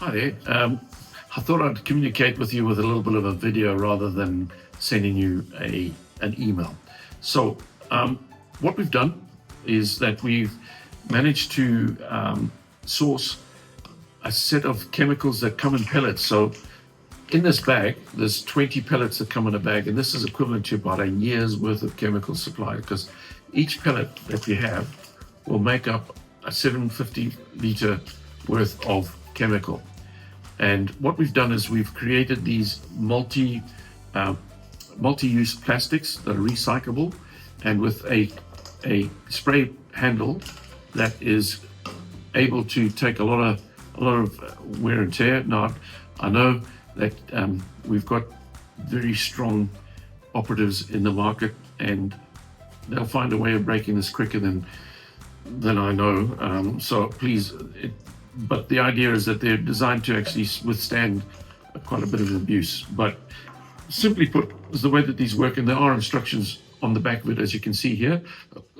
Hi there. I thought I'd communicate with you with a little bit of a video rather than sending you an email. So what we've done is that we've managed to source a set of chemicals that come in pellets. So in this bag, there's 20 pellets that come in a bag, and this is equivalent to about a year's worth of chemical supply, because each pellet that we have will make up a 750 liter worth of chemical. And what we've done is we've created these multi-use plastics that are recyclable, and with a spray handle that is able to take a lot of wear and tear. Now, I know that we've got very strong operatives in the market, and they'll find a way of breaking this quicker than I know. So please, but the idea is that they're designed to actually withstand quite a bit of abuse. But simply put, is the way that these work, and there are instructions on the back of it, as you can see here,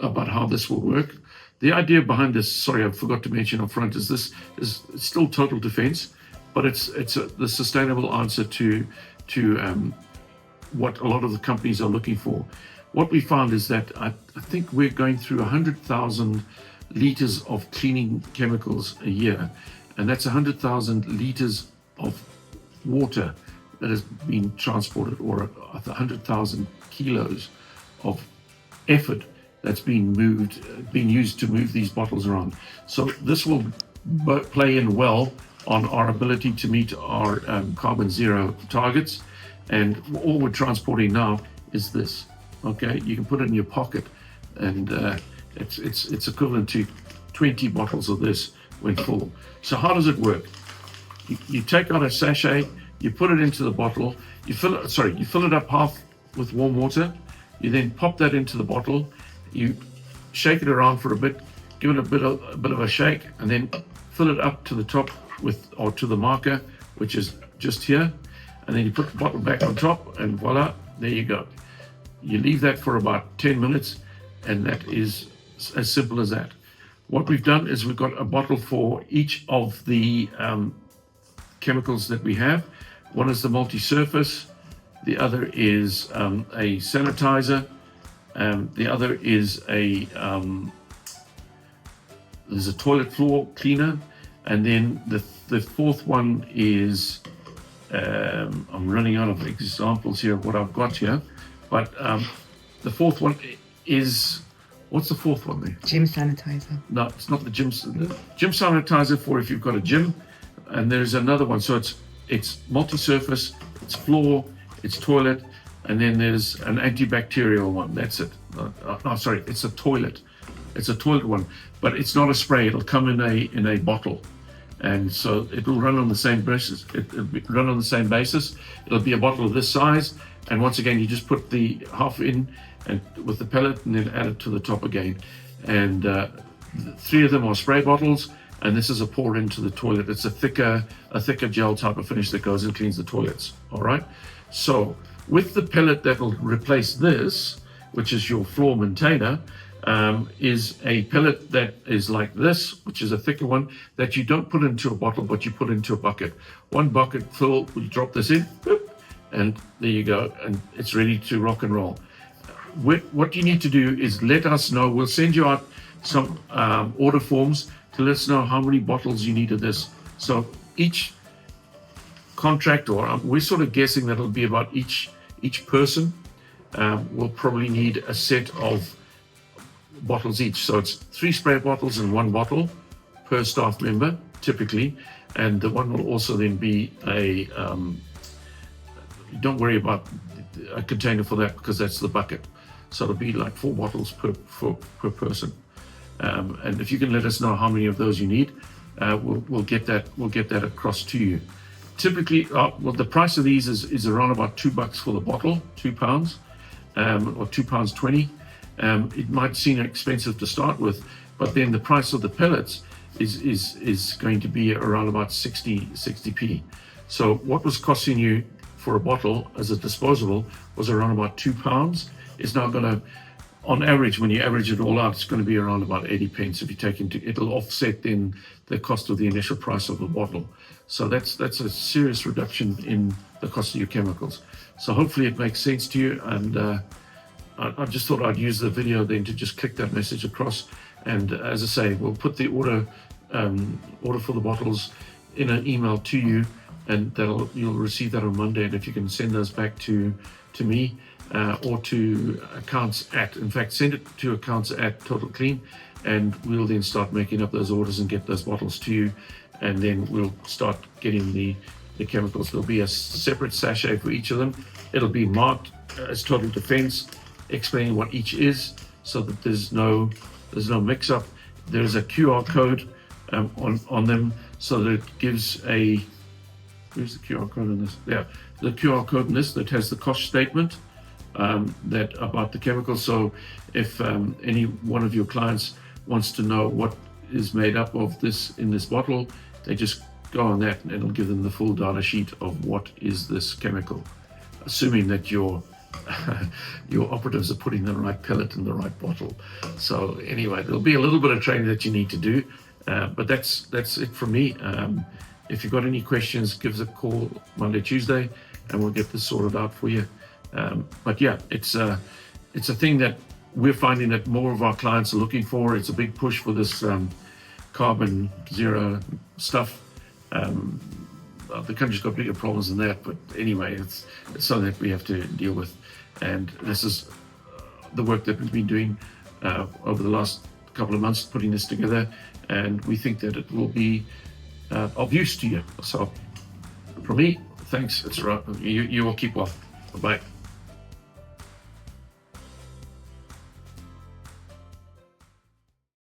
about how this will work. The idea behind this, sorry, I forgot to mention up front, is this is still total defense, but it's the sustainable answer to what a lot of the companies are looking for. What we found is that I think we're going through 100,000 liters of cleaning chemicals a year, and that's 100,000 liters of water that has been transported, or 100,000 kilos of effort that's been used to move these bottles around. So this will play in well on our ability to meet our carbon zero targets. And all we're transporting now is this. Okay, you can put it in your pocket, and it's equivalent to 20 bottles of this when full. So how does it work? You take out a sachet, you put it into the bottle, you fill it up half with warm water. You then pop that into the bottle, you shake it around for a bit, give it a bit of a shake, and then fill it up to the top or to the marker, which is just here. And then you put the bottle back on top, and voila, there you go. You leave that for about 10 minutes, and that is as simple as that. What we've done is we've got a bottle for each of the chemicals that we have. One is the multi-surface, the other is a sanitizer, the other is there's a toilet floor cleaner, and then the fourth one is, I'm running out of examples here of what I've got here, but the fourth one is, what's the fourth one there? Gym sanitizer. No, it's not the gym sanitizer for if you've got a gym, and there's another one. So it's multi-surface, it's floor, it's toilet, and then there's an antibacterial one. That's it. No, sorry, it's a toilet. It's a toilet one, but it's not a spray. It'll come in a bottle, and so it will run on the same basis. It'll run on the same basis. It'll be a bottle of this size, and once again, you just put the half in and with the pellet, and then add it to the top again. And three of them are spray bottles, and this is a pour into the toilet. It's a thicker gel type of finish that goes and cleans the toilets. All right. So with the pellet that will replace this, which is your floor maintainer, is a pellet that is like this, which is a thicker one that you don't put into a bottle, but you put into a bucket. One bucket full, you drop this in, whoop, and there you go, and it's ready to rock and roll. What you need to do is let us know. We'll send you out some order forms to let us know how many bottles you need of this. So each contract, or we're sort of guessing that it'll be about each person will probably need a set of bottles each. So it's 3 spray bottles and 1 bottle per staff member typically, and the one will also then be don't worry about a container for that, because that's the bucket. So it'll be like 4 bottles per person. And if you can let us know how many of those you need, we'll get that across to you. Typically, the price of these is around about $2 for the bottle, £2, or £2.20. It might seem expensive to start with, but then the price of the pellets is going to be around about 60p. So what was costing you for a bottle as a disposable was around about £2. Is now going to, on average, when you average it all out, it's going to be around about 80 pence. If you take into, it'll offset then the cost of the initial price of the bottle. So that's a serious reduction in the cost of your chemicals. So hopefully it makes sense to you. And I just thought I'd use the video then to just click that message across. And as I say, we'll put the order for the bottles in an email to you, and you'll receive that on Monday. And if you can send those back to me or to in fact, send it to accounts at Total Clean, and we'll then start making up those orders and get those bottles to you. And then we'll start getting the chemicals. There'll be a separate sachet for each of them. It'll be marked as Total Defense, explaining what each is, so that there's no mix-up. There's a QR code on them, so that it gives a. Where's the QR code in this? Yeah, the QR code in this that has the cost statement that about the chemicals. So if any one of your clients wants to know what is made up of this in this bottle, they just go on that, and it'll give them the full data sheet of what is this chemical, assuming that your operatives are putting the right pellet in the right bottle. So anyway, there'll be a little bit of training that you need to do, but that's it from me. If you've got any questions, give us a call Monday, Tuesday, and we'll get this sorted out for you. But yeah, it's a thing that we're finding that more of our clients are looking for. It's a big push for this carbon zero stuff. The country's got bigger problems than that, but anyway, it's something that we have to deal with. And this is the work that we've been doing over the last couple of months, putting this together, and we think that it will be of use to you. So from me, thanks. It's right. You will keep well. Bye-bye.